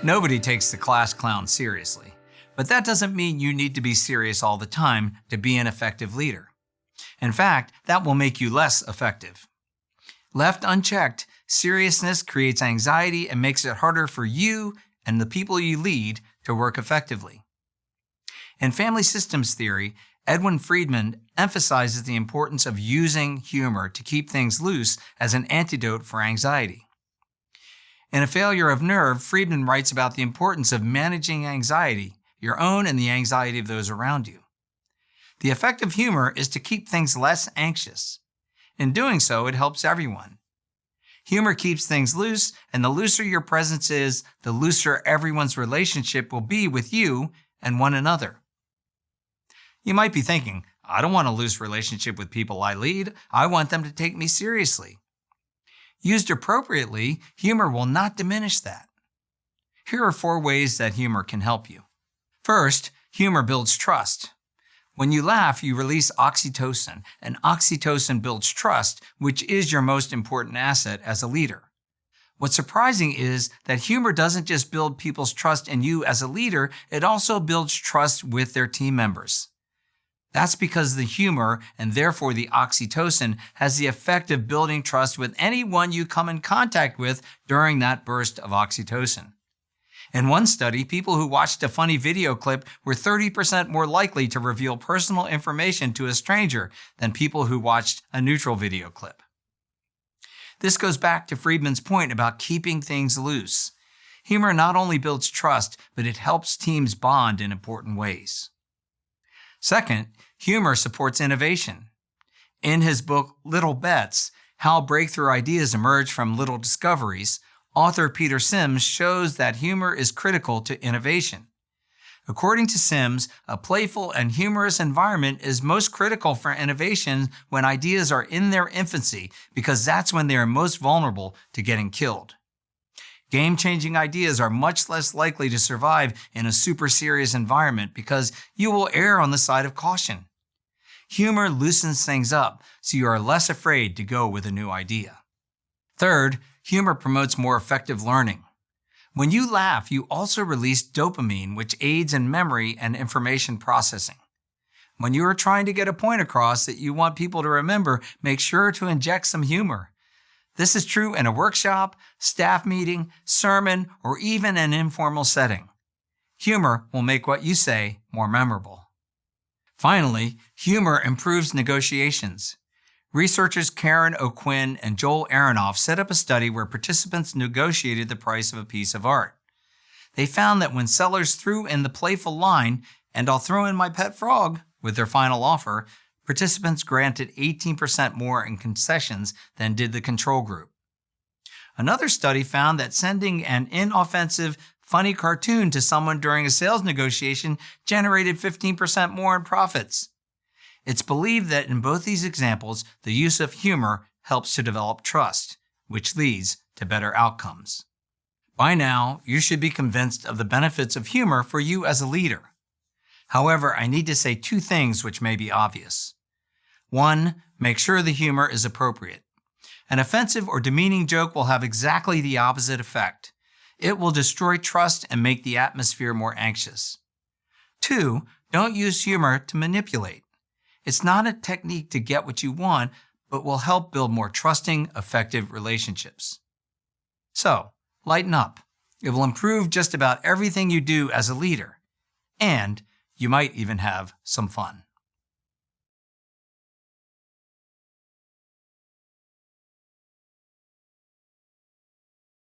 Nobody takes the class clown seriously, but that doesn't mean you need to be serious all the time to be an effective leader. In fact, that will make you less effective. Left unchecked, seriousness creates anxiety and makes it harder for you and the people you lead to work effectively. In family systems theory, Edwin Friedman emphasizes the importance of using humor to keep things loose as an antidote for anxiety. In A Failure of Nerve, Friedman writes about the importance of managing anxiety, your own and the anxiety of those around you. The effect of humor is to keep things less anxious. In doing so, it helps everyone. Humor keeps things loose, and the looser your presence is, the looser everyone's relationship will be with you and one another. You might be thinking, I don't want a loose relationship with people I lead. I want them to take me seriously. Used appropriately, humor will not diminish that. Here are 4 ways that humor can help you. First, humor builds trust. When you laugh, you release oxytocin, and oxytocin builds trust, which is your most important asset as a leader. What's surprising is that humor doesn't just build people's trust in you as a leader, it also builds trust with their team members. That's because the humor, and therefore the oxytocin, has the effect of building trust with anyone you come in contact with during that burst of oxytocin. In one study, people who watched a funny video clip were 30% more likely to reveal personal information to a stranger than people who watched a neutral video clip. This goes back to Friedman's point about keeping things loose. Humor not only builds trust, but it helps teams bond in important ways. Second, humor supports innovation. In his book, Little Bets, How Breakthrough Ideas Emerge from Little Discoveries, author Peter Sims shows that humor is critical to innovation. According to Sims, a playful and humorous environment is most critical for innovation when ideas are in their infancy, because that's when they are most vulnerable to getting killed. Game-changing ideas are much less likely to survive in a super serious environment because you will err on the side of caution. Humor loosens things up, so you are less afraid to go with a new idea. Third, humor promotes more effective learning. When you laugh, you also release dopamine, which aids in memory and information processing. When you are trying to get a point across that you want people to remember, make sure to inject some humor. This is true in a workshop, staff meeting, sermon, or even an informal setting. Humor will make what you say more memorable. Finally, humor improves negotiations. Researchers Karen O'Quinn and Joel Aronoff set up a study where participants negotiated the price of a piece of art. They found that when sellers threw in the playful line, "And I'll throw in my pet frog," with their final offer, participants granted 18% more in concessions than did the control group. Another study found that sending an inoffensive, funny cartoon to someone during a sales negotiation generated 15% more in profits. It's believed that in both these examples, the use of humor helps to develop trust, which leads to better outcomes. By now, you should be convinced of the benefits of humor for you as a leader. However, I need to say 2 things which may be obvious. 1, make sure the humor is appropriate. An offensive or demeaning joke will have exactly the opposite effect. It will destroy trust and make the atmosphere more anxious. 2, don't use humor to manipulate. It's not a technique to get what you want, but will help build more trusting, effective relationships. So, lighten up. It will improve just about everything you do as a leader. And you might even have some fun.